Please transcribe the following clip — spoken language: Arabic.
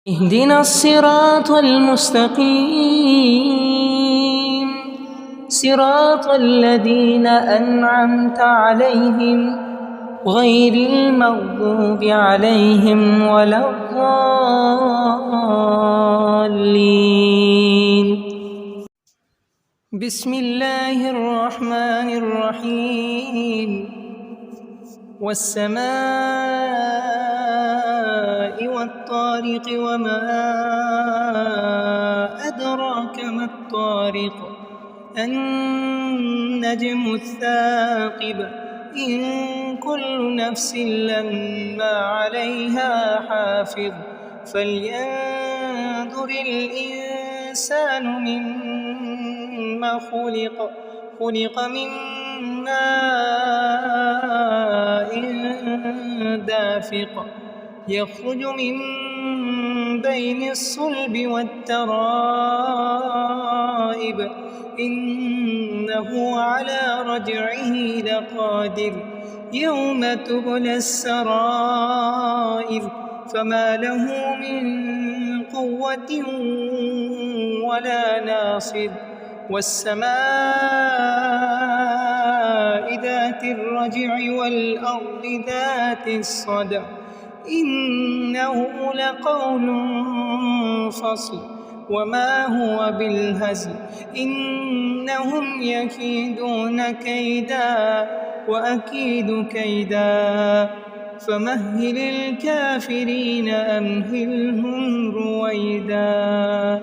اهدنا الصراط المستقيم صراط الذين أنعمت عليهم غير المغضوب عليهم ولا الضالين. بسم الله الرحمن الرحيم. والسماء والطارق وما أدراك ما الطارق النجم الثاقب إن كل نفس لما عليها حافظ فلينظر الإنسان مما خلق من ماء دافق يخرج من بين الصلب والترائب إنه على رجعه لقادر يوم تبلى السرائر فما له من قوة ولا ناصر والسماء ذات الرجع والأرض ذات الصدع إنه لقول فصل وما هو بالهزل إنهم يكيدون كيدا وأكيد كيدا فمهل الكافرين أمهلهم رويدا.